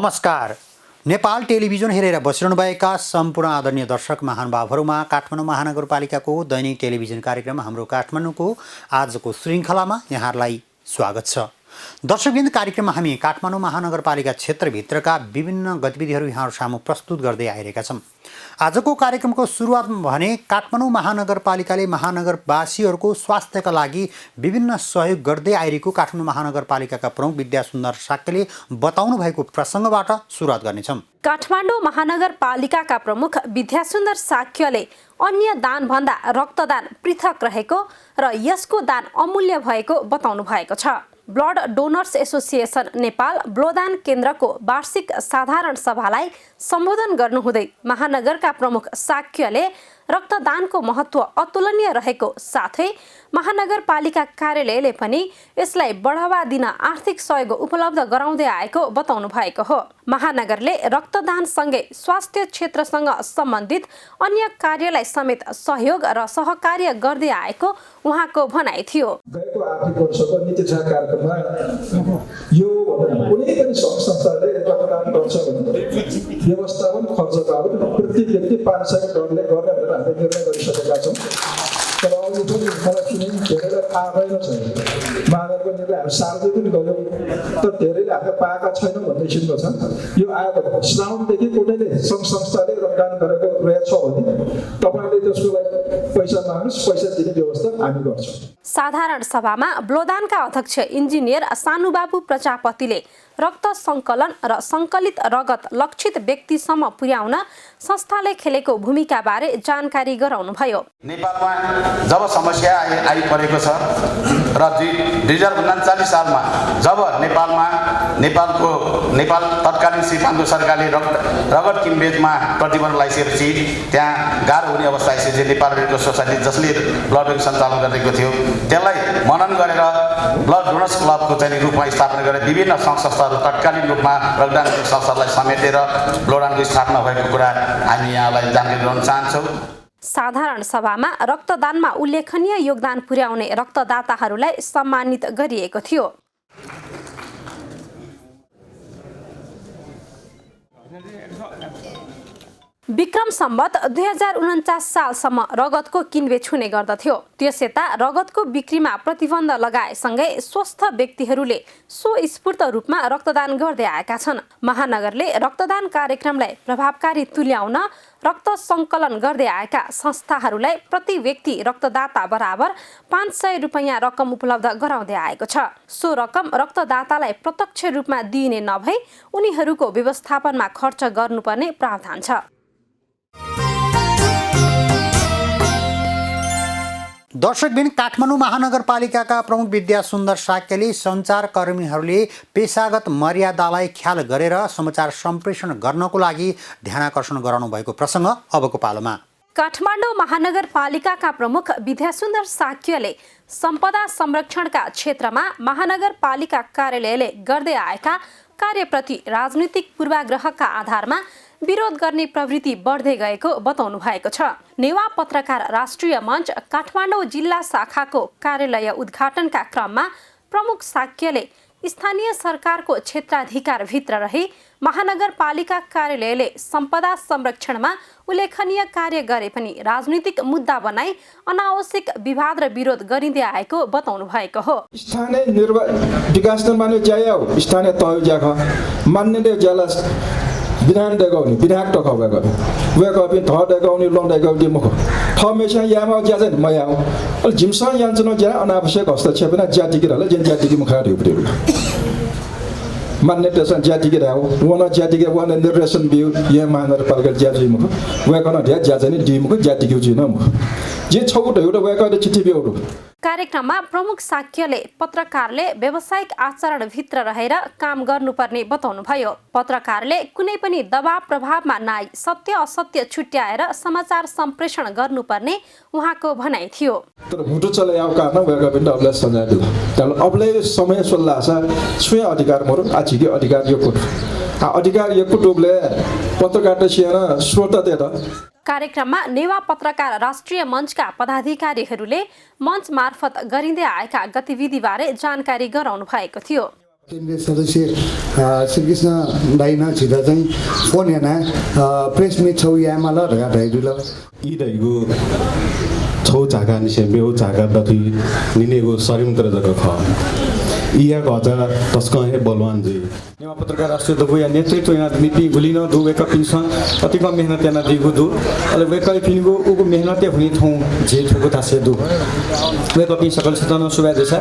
नमस्कार। नेपाल टेलिभिजन हेरेर बसिरहनुभएका सम्पूर्ण आदरणीय दर्शक महानुभावहरूमा काठमाडौँ महानगरपालिकाको दैनिक टेलिभिजन कार्यक्रम हाम्रो काठमाडौँको आजको श्रृङ्खलामा यहाँहरूलाई स्वागत छ। दर्शकवृन्द, कार्यक्रममा हामी काठमाडौँ महानगरपालिका क्षेत्रभित्रका विभिन्न गतिविधिहरू यहाँहरू सामु प्रस्तुत गर्दै आइरहेका छौँ। आजको कार्यक्रमको सुरुवातमा भने काठमाडौँ महानगरपालिकाले महानगरवासीहरूको स्वास्थ्यका लागि विभिन्न सहयोग गर्दै आइरहेको काठमाडौँ महानगरपालिकाका प्रमुख विद्यासुन्दर साक्यले बताउनु भएको प्रसङ्गबाट सुरुवात गर्नेछौँ। काठमाडौँ महानगरपालिकाका प्रमुख विद्यासुन्दर साक्यले अन्य दानभन्दा रक्तदान पृथक रहेको र यसको दान अमूल्य भएको बताउनु भएको छ। ब्लड डोनर्स एसोसिएसन नेपाल ब्लडदान केन्द्रको वार्षिक साधारण सभालाई सम्बोधन गर्नुहुँदै महानगरका प्रमुख साक्यले रक्तदानको महत्त्व अतुलनीय रहेको साथै महानगरपालिका कार्यालयले पनि यसलाई बढावा दिन आर्थिक सहयोग उपलब्ध गराउँदै आएको बताउनु भएको हो। महानगरले रक्तदानसँगै स्वास्थ्य क्षेत्रसँग सम्बन्धित अन्य कार्यलाई समेत सहयोग र सहकार्य गर्दै आएको उहाँको भनाइ थियो। गएको आर्थिक वर्षको नीति कार्यक्रममा यो कुनै पनि संस्थाले रक्तदान गर्छ भने व्यवस्थापन खर्च बाबत प्रति व्यक्ति 500 डलरले गर्ने भनेर हामीले निर्णय गरिसकेका छौँ। तर अघि पनि मलाई सुने धेरैलाई थाहा भएन छैन। महानगरको निर्णय हामी सार्वजनिक गऱ्यौँ तर धेरैले हामीले पाएका छैनौँ भन्ने किसिमको छ। यो आएको श्रावणदेखि कुनैले सङ्घ संस्थाले रक्तदान गरेको रहेछ भने तपाईँले त्यसको लागि पैसा माग्नुहोस्, पैसा दिने व्यवस्था हामी गर्छौँ। साधारण सभामा ब्लडदानका अध्यक्ष इन्जिनियर सानुबाबु प्रजापतिले रक्त सङ्कलन र सङ्कलित रगत लक्षित व्यक्तिसम्म पुर्याउन संस्थाले खेलेको भूमिकाबारे जानकारी गराउनुभयो। नेपालमा जब समस्या आइपरेको छ र 2039 सालमा जब नेपाल तत्कालीन श्री पाण्डु सरकारले रगत किनबेचमा प्रतिबन्ध लगाइसकेपछि त्यहाँ गाह्रो हुने अवस्था आइसकेपछि नेपाल रेड क्रस सोसाइटी जसले ब्लड ब्याङ्क सञ्चालन गरेको थियो त्यसलाई मनन गरेर ब्लड डोनर्स क्लबको चाहिँ रूपमा स्थापना गरेर विभिन्न सङ्घ संस्थाहरू तत्कालीन रूपमा रक्तदान संस्थालाई समेटेर ब्लडदानको स्थापना भएको कुरा हामी यहाँलाई जानकारी गराउन चाहन्छौँ। साधारण सभामा रक्तदानमा उल्लेखनीय योगदान पुर्याउने रक्तदाताहरूलाई सम्मानित गरिएको थियो। विक्रम सम्वत 2049 सालसम्म रगतको किनबेच हुने गर्दथ्यो। त्यसयता रगतको बिक्रीमा प्रतिबन्ध लगाएसँगै स्वस्थ व्यक्तिहरूले स्वस्फूर्त रूपमा रक्तदान गर्दै आएका छन्। महानगरले रक्तदान कार्यक्रमलाई प्रभावकारी तुल्याउन रक्त सङ्कलन गर्दै आएका संस्थाहरूलाई प्रति व्यक्ति रक्तदाता बराबर 500 रुपैयाँ रकम उपलब्ध गराउँदै आएको छ। सो रकम रक्तदातालाई प्रत्यक्ष रूपमा दिइने नभई उनीहरूको व्यवस्थापनमा खर्च गर्नुपर्ने प्रावधान छ। दर्शकबिन, काठमाडौँ महानगरपालिकाका प्रमुख विद्यासुन्दर साक्यले सञ्चारकर्मीहरूले पेशागत मर्यादालाई ख्याल गरेर समाचार सम्प्रेषण गर्नको लागि ध्यानाकर्षण गराउनु भएको प्रसङ्ग अबको पालोमा। काठमाडौँ महानगरपालिकाका प्रमुख विद्यासुन्दर साक्यले सम्पदा संरक्षणका क्षेत्रमा महानगरपालिका कार्यालयले गर्दै आएका कार्यप्रति राजनीतिक पूर्वाग्रहका आधारमा विरोध गर्ने प्रवृत्ति बढ्दै गएको बताउनु भएको छ। नेवा पत्रकार राष्ट्रिय मञ्च काठमाडौँ जिल्ला शाखाको कार्यालय उद्घाटनका क्रममा प्रमुख साक्यले स्थानीय सरकारको क्षेत्राधिकारभित्र रही महानगरपालिका कार्यालयले सम्पदा संरक्षणमा उल्लेखनीय कार्य गरे पनि राजनीतिक मुद्दा बनाई अनावश्यक विवाद र विरोध गरिँदै आएको बताउनु भएको हो। स्थानीय विकास मान्य ज्याया हो, स्थानीय तह ज्याख मान्यले ज्याला विधान देगाउने विधायक टकाउगा गयो वे कपि थ देगाउने लोन देगाउने मुख थ मेसा यामा ज्याजन मया हो जिमसा यान्चन ज्या अनावश्यक हस्तक्षेप न ज्यातिकी रहले जन ज्यातिकी मुख हार्यो पुर्यो मान्य देशन ज्यातिकी रह्यो वन ज्यातिकी वन निर्देशन बिउ या महानगरपालिका ज्याजि मुख वे कन ध्या ज्याजनी दि मुख ज्यातिकी जुन मुख जे छौट एउटा वे कले चिठी बिउ। कार्यक्रममा प्रमुख साक्यले पत्रकारले व्यावसायिक आचरणभित्र रहेर काम गर्नुपर्ने बताउनुभयो। पत्रकारले कुनै पनि दबाव प्रभावमा नआई सत्य असत्य छुट्याएर समाचार सम्प्रेषण गर्नुपर्ने उहाँको भनाइ थियो। तर भुटो चले आउ कारण वेगा पनि अबले सजाय दिला तल अबले समय सोल्लासा स्वय अधिकार मोर आछिके अधिकार यो कुट अधिकार यो कुटुबले पत्रकार सियाना श्रोता देता। कार्यक्रममा नेवा पत्रकार राष्ट्रिय मञ्चका पदाधिकारीहरूले मञ्च मार्फत गरिँदै आएका गतिविधिबारे जानकारी गराउनु भएको थियो। केन्द्रीय सदस्य श्रीकृष्ण दाई नछिदा चाहिँ फोन हेर्ना प्रेस मिट छौ यामाल ढगा ढाइदुल 이 대이고 초 자간시 매우 자간다기 니네고 서림들 저거 거 이야 거자 तस्कहे बलवानजी नेवा पत्रकार राष्ट्रिय दबो या नेतृत्व यहाँ नीति गुलिन दो वेका पिनसा कतिको मेहनत याना दिगु दु अले वेका पिनगु उगु मेहनत हुने थौ जे ठुको तासे दु वेका पिन सकल सतना सुबा देसा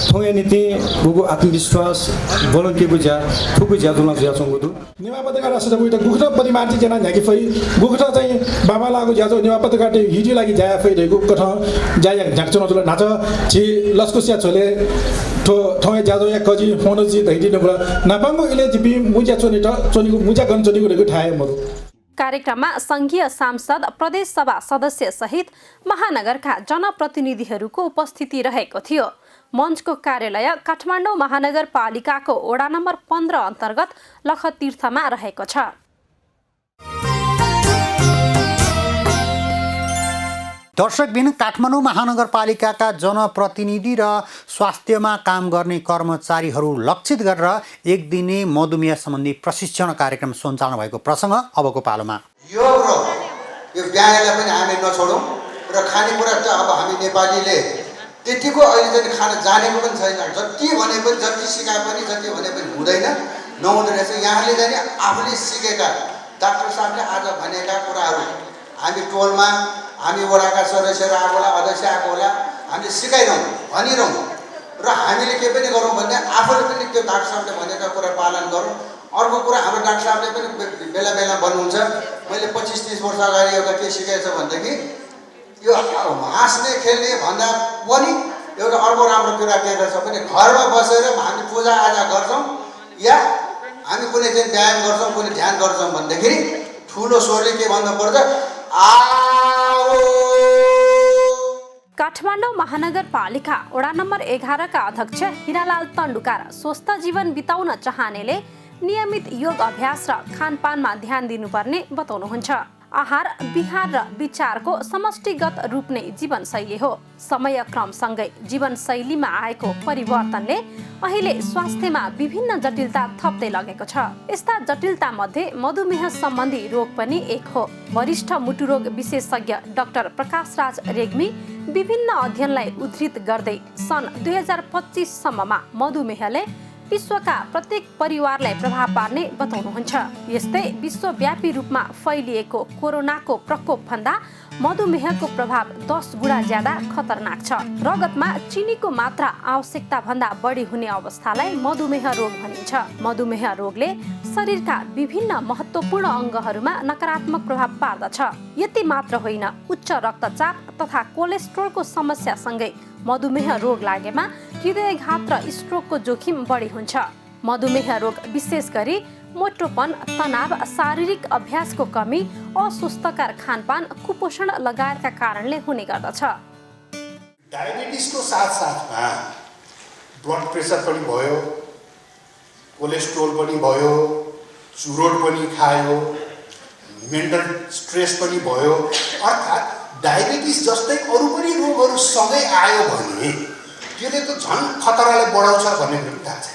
थौ या नीति उगु आत्मविश्वास बोलन के बुझा ठुको ज्या जुना ज्या संगु दु नेवा पत्रकार राष्ट्र उइटा गुखट परिमार्जी जना झ्याकी फै गुखट चाहिँ बाबा लागु ज्याजो नेवा पत्रकार हिटी लागि जाया फै रेगु कठ जाया झ्याक्चो नजुल नाच छि लस्कुसिया छोले ठौए ज्याजो या कजी फोनजी धैदि नबुला नापाङको इले जिपी मुजा चोनि चोनिको मुजा गन चोनिको रेगु ठाए मरु कार्यक्रममा संघीय सांसद प्रदेश सभा सदस्य सहित महानगरका जनप्रतिनिधिहरूको उपस्थिति रहेको थियो। मञ्चको कार्यालय काठमाडौँ महानगरपालिकाको वडा नम्बर 15 अन्तर्गत लखतीर्थमा रहेको छ। दर्शकबिन काठमाडौँ महानगरपालिकाका जनप्रतिनिधि र स्वास्थ्यमा काम गर्ने कर्मचारीहरू लक्षित गरेर एक दिने मधुमेह सम्बन्धी प्रशिक्षण कार्यक्रम सञ्चालन भएको प्रसङ्ग अबको पालोमा। योग र यो व्यायामलाई पनि हामी नछोडौँ र खानेकुरा त अब हामी नेपालीले त्यतिको अहिले चाहिँ खाना जानेको पनि छैन। जति भने पनि जति सिकाए पनि जति भने पनि हुँदैन नहुँदो रहेछ। यहाँले चाहिँ आफूले सिकेका डाक्टर साहबले आज भनेका कुराहरू हामी टोलमा हामी वडाका सदस्यहरू आएको होला अध्यक्ष आएको होला हामीले सिकाइरहँ भनिरहँ र हामीले के पनि गरौँ भने आफूले पनि त्यो डाक्टर साहबले भनेका कुरा पालन गरौँ। अर्को कुरा हाम्रो डाक्टर साहबले पनि बेला बेला भन्नुहुन्छ मैले 25-30 वर्ष अगाडि एउटा के सिकाएछ भनेदेखि यो हाँस्ने खेल्ने भन्दा पनि एउटा अर्को राम्रो कुरा के रहेछ भने घरमा बसेर हामी पूजाआजा गर्छौँ या हामी कुनै चाहिँ व्यायाम गर्छौँ कुनै ध्यान गर्छौँ भनेदेखि ठुलो स्वरले के भन्नुपर्छ काठमाडौँ महानगरपालिका वडा नम्बर 11 का अध्यक्ष हिरालाल तण्डुकार स्वस्थ जीवन बिताउन चाहनेले नियमित योग अभ्यास र खानपानमा ध्यान दिनुपर्ने बताउनुहुन्छ। आहार विहार र विचारको समष्टिगत रूप नै जीवनशैली हो। समयक्रमसँगै जीवनशैलीमा आएको परिवर्तनले अहिले स्वास्थ्यमा विभिन्न जटिलता थप्दै लगेको छ। यस्ता जटिलता मध्ये मधुमेह सम्बन्धी रोग पनि एक हो। वरिष्ठ मुटुरोग विशेषज्ञ डाक्टर प्रकाश राज रेग्मी विभिन्न अध्ययनलाई उद्धृत गर्दै सन् 2025 सम्ममा मधुमेहले विश्वका प्रत्येक परिवारलाई प्रभाव पार्ने बताउनुहुन्छ। यस्तै विश्वव्यापी रूपमा फैलिएको कोरोनाको प्रकोप भन्दा मधुमेहको प्रभाव 10 गुणा ज्यादा खतरनाक छ। रगतमा चिनीको मात्रा आवश्यकता भन्दा बढी हुने अवस्थालाई मधुमेह रोग भनिन्छ। मधुमेह रोगले शरीरका विभिन्न महत्त्वपूर्ण अङ्गहरूमा नकारात्मक प्रभाव पार्दछ। यति मात्र होइन, उच्च रक्तचाप तथा कोलेस्ट्रोलको समस्यासँगै मधुमेह रोग लागेमा हृदयघात र स्ट्रोकको जोखिम बढी हुन्छ। मधुमेह रोग विशेष गरी मोटोपन, तनाव, शारीरिक अभ्यासको कमी, अस्वस्थकर खानपान, कुपोषण लगायतका कारणले हुने गर्दछ। डायबिटिसको साथसाथमा ब्लड प्रेसर पनि भयो, कोलेस्ट्रोल पनि भयो, चुरोट पनि खायो, मेन्टल स्ट्रेस पनि भयो। अर्थात् डायबिटिस जस्तै अरू पनि रोगहरू सँगै आयो भने त्यसले त झन् खतरालाई बढाउँछ भन्ने पनि थाहा छ।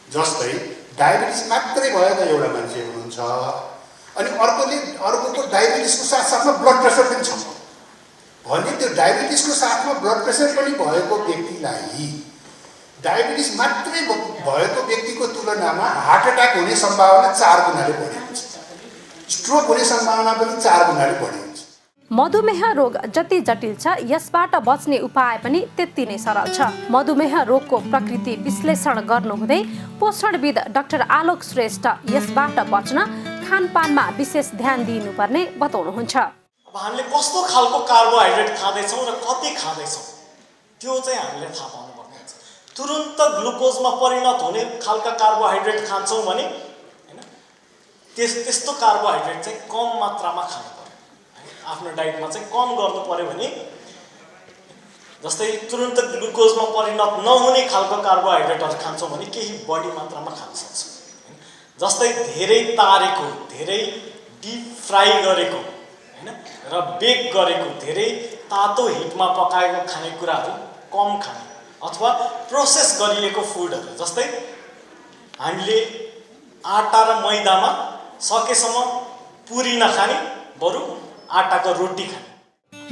जस्तै डायबिटिस मात्रै भएर एउटा मान्छे हुनुहुन्छ अनि अर्कोको डायबिटिसको साथसाथमा ब्लड प्रेसर पनि छ भने त्यो डायबिटिसको साथमा ब्लड प्रेसर पनि भएको व्यक्तिलाई डायबिटिस मात्रै भएको व्यक्तिको तुलनामा हार्ट एट्याक हुने सम्भावना 4 गुणाले बढी हुन्छ, स्ट्रोक हुने सम्भावना पनि 4 गुणाले बढी हुन्छ। मधुमेह रोग जति जटिल छ, यसबाट बच्ने उपाय पनि त्यति नै सरल छ। मधुमेह रोगको प्रकृति विश्लेषण गर्नुहुँदै पोषणविद डाक्टर आलोक श्रेष्ठ यसबाट बच्न खानपानमा विशेष ध्यान दिनुपर्ने बताउनुहुन्छ। अब हामीले कस्तो खालको कार्बोहाइड्रेट खाँदैछौँ र कति खाँदैछौँ त्यो चाहिँ हामीले थाहा पाउनुपर्ने हुन्छ। तुरुन्त ग्लुकोजमा परिणत हुने खालका कार्बोहाइड्रेट खान्छौँ भने हैन, त्यस्तो कार्बोहाइड्रेट चाहिँ कम मात्रामा खानु पर्यो। आफ्नो डाइटमा चाहिँ कम गर्नु पर्यो भने जस्तै तुरुन्त ग्लुकोजमा परिणत नहुने खालको कार्बोहाइड्रेटहरू खान्छौँ भने केही बढी मात्रामा खान सक्छौँ। जस्तै धेरै तारेको, धेरै डिप फ्राई गरेको हैन र बेक गरेको, धेरै तातो हिटमा पकाएको खानेकुराहरू कम खाने, अथवा प्रोसेस गरिएको फुडहरू जस्तै हामीले आटा र मैदामा सकेसम्म पुरी नखाने, बरु आटाको रोटी खाने।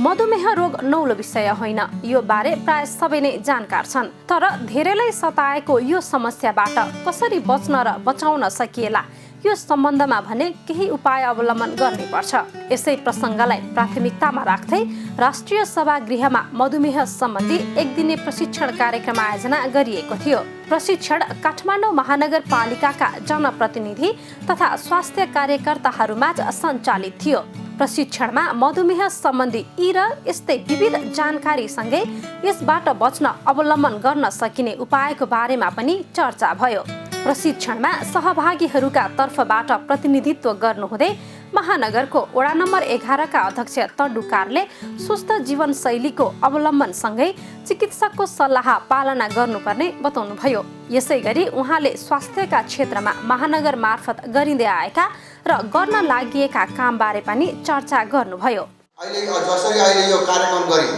मधुमेह रोग नौलो विषय होइन, यो बारे प्राय सबै नै जानकार छन्। तर धेरैलाई सताएको यो समस्याबाट कसरी बच्न र बचाउन सकिएला, यो सम्बन्धमा भने केही उपाय अवलम्बन गर्नै पर्छ। यसै प्रसङ्गलाई प्राथमिकतामा राख्दै राष्ट्रिय सभागृहमा मधुमेह सम्बन्धी एक दिने प्रशिक्षण कार्यक्रम आयोजना गरिएको थियो। प्रशिक्षण काठमाडौँ महानगरपालिकाका जनप्रतिनिधि तथा स्वास्थ्य कार्यकर्ताहरूमाझ सञ्चालित थियो। प्रशिक्षणमा मधुमेह सम्बन्धी यी र यस्तै विविध जानकारीसँगै यसबाट बच्न अवलम्बन गर्न सकिने उपायको बारेमा पनि चर्चा भयो। प्रशिक्षणमा सहभागीहरूका तर्फबाट प्रतिनिधित्व गर्नुहुँदै महानगरको वडा नम्बर 11 का अध्यक्ष तडुकारले स्वस्थ जीवनशैलीको अवलम्बनसँगै चिकित्सकको सल्लाह पालना गर्नुपर्ने बताउनुभयो। यसै गरी उहाँले स्वास्थ्यका क्षेत्रमा महानगर मार्फत गरिँदै आएका र गर्न लागिएका कामबारे पनि चर्चा गर्नुभयो। जसरी अहिले यो कार्यक्रम गर्यौँ,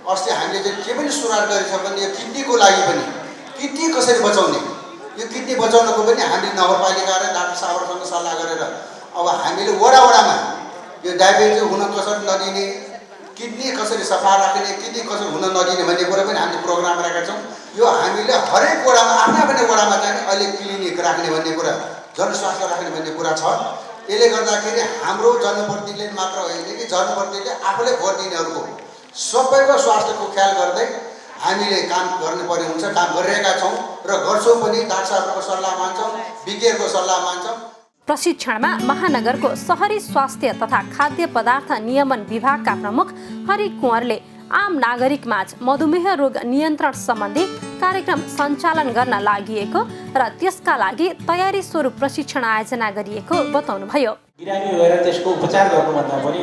अस्ति हामीले चाहिँ के पनि सुधार गरेछ भने यो किडनीको लागि पनि किडनी कसरी बचाउने, यो किडनी बचाउनको पनि हामीले नगरपालिका र डाक्टर साहबहरूसँग सल्लाह गरेर अब हामीले वडामा यो डायबिटिज हुन कसरी नदिने, किडनी कसरी सफा राख्ने, किडनी कसरी हुन नदिने भन्ने कुरा पनि हामीले प्रोग्राम राखेका छौँ। यो हामीले हरेक वडामा आफ्नै वडामा चाहिँ अहिले क्लिनिक राख्ने भन्ने कुरा, जनस्वास्थ्य राख्ने भन्ने कुरा छ। यसले गर्दाखेरि हाम्रो जनप्रतिनिधिले मात्र होइन कि जनप्रतिनिधिले आफूले भोट दिनेहरूको सबैको स्वास्थ्यको ख्याल गर्दै हामीले काम गर्नुपर्ने हुन्छ। काम गरिरहेका छौँ र गर्छौँ पनि। डाक्टर साहबको सल्लाह मान्छौँ, विज्ञको सल्लाह मान्छौँ। प्रशिक्षणमा महानगरको शहरी स्वास्थ्य तथा खाद्य पदार्थ नियमन विभागका प्रमुख हरि कुँवरले आम नागरिकमाझ मधुमेह रोग नियन्त्रण सम्बन्धी कार्यक्रम सञ्चालन गर्न लागिएको र त्यसका लागि तयारी स्वरूप प्रशिक्षण आयोजना गरिएको बताउनुभयो। बिरामी भएर त्यसको उपचार गर्नुभन्दा पनि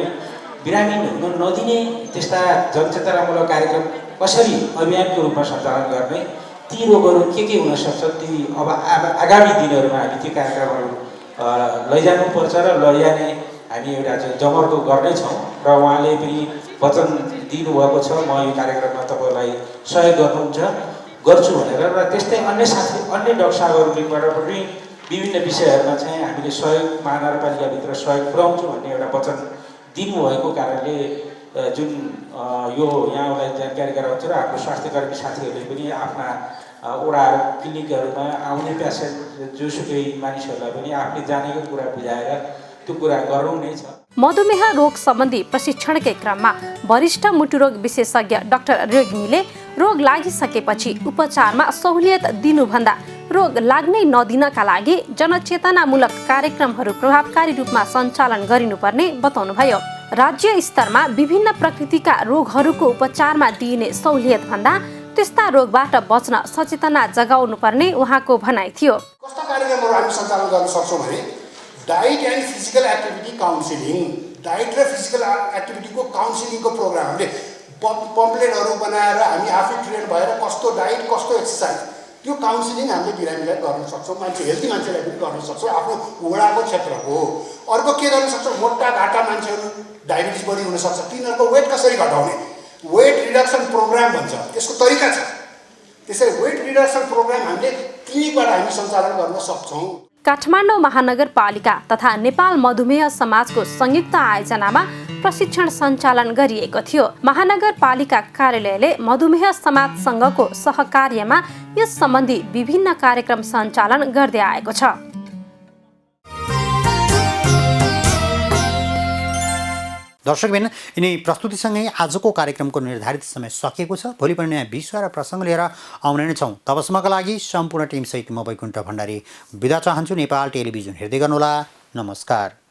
बिरामी हुन नदिने त्यस्ता जनचेतनामूलक कार्यक्रम कसरी अभियानको रूपमा सञ्चालन गर्ने, ती रोगहरू के हुन सक्छ, ती अब आगामी दिनहरूमा हामी ती कार्यक्रमहरू लैजानुपर्छ र लैजाने हामी एउटा चाहिँ जमर्को गर्नेछौँ। र उहाँले पनि वचन दिनुभएको छ, म यो कार्यक्रममा तपाईँलाई सहयोग गर्छु भनेर। र त्यस्तै अन्य साथी अन्य डाक्टर साहबहरूबाट पनि विभिन्न विषयहरूमा चाहिँ हामीले सहयोग महानगरपालिकाभित्र सहयोग पुर्याउँछौँ भन्ने एउटा वचन दिनुभएको कारणले जुन यो यहाँलाई जानकारी गराउँछु र हाम्रो स्वास्थ्यकर्मी साथीहरूले पनि आफ्ना वडा क्लिनिकहरूमा आउने प्यासेन्ट जोसुकै मानिसहरूलाई पनि आफूले जानेको कुरा बुझाएर त्यो कुरा गरौँ नै छ। मधुमेह रोग सम्बन्धी प्रशिक्षणकै क्रममा वरिष्ठ मुटुरोग विशेषज्ञ डाक्टर रेग्मीले रोग लागिसकेपछि उपचारमा सहुलियत दिनुभन्दा रोग लाग्नै नदिनका लागि जनचेतनामूलक कार्यक्रमहरू प्रभावकारी रूपमा सञ्चालन गरिनुपर्ने बताउनुभयो। राज्य स्तरमा विभिन्न प्रकृतिका रोगहरूको उपचारमा दिइने सहुलियत भन्दा त्यस्ता रोगबाट बच्न सचेतना जगाउनु पर्ने उहाँको भनाइ थियो। कस्ता कार्यक्रमहरू हामी सञ्चालन गर्न सक्छौँ भने diet and physical activity counselling, diet र फिजिकल एक्टिभिटीको काउन्सिलिङको प्रोग्राम हामीले पम्पलेटहरू बनाएर हामी आफै ट्रेन भएर कस्तो डाइट कस्तो एक्सर्साइज त्यो काउन्सिलिङ हामीले बिरामीलाई गर्न सक्छौँ। मान्छे हेल्दी मान्छेलाई पनि गर्न सक्छौँ आफ्नो वडाको क्षेत्रको। अर्को के गर्न सक्छौँ, मोटा घाटा मान्छेहरू डायबिटिज बढी हुनसक्छ, तिनीहरूको वेट कसरी घटाउने, वेट रिडक्सन प्रोग्राम भन्छ, त्यसको तरिका छ। त्यसरी वेट रिडक्सन प्रोग्राम हामीले क्लिनिकबाट हामी सञ्चालन गर्न सक्छौँ। काठमाडौँ महानगरपालिका तथा नेपाल मधुमेह समाजको संयुक्त आयोजनामा प्रशिक्षण सञ्चालन गरिएको थियो। महानगरपालिका कार्यालयले मधुमेह समाज संघको सहकार्यमा यस सम्बन्धी विभिन्न कार्यक्रम सञ्चालन गर्दै आएको छ। दर्शकबिन यिनी प्रस्तुतिसँगै आजको कार्यक्रमको निर्धारित समय सकिएको छ। भोलि पनि नयाँ विषय र प्रसङ्ग लिएर आउने नै छौँ। तबसम्मका लागि सम्पूर्ण टिमसहित म वैकुण्ठ भण्डारी बिदा चाहन्छु। नेपाल टेलिभिजन हेर्दै गर्नुहोला। नमस्कार।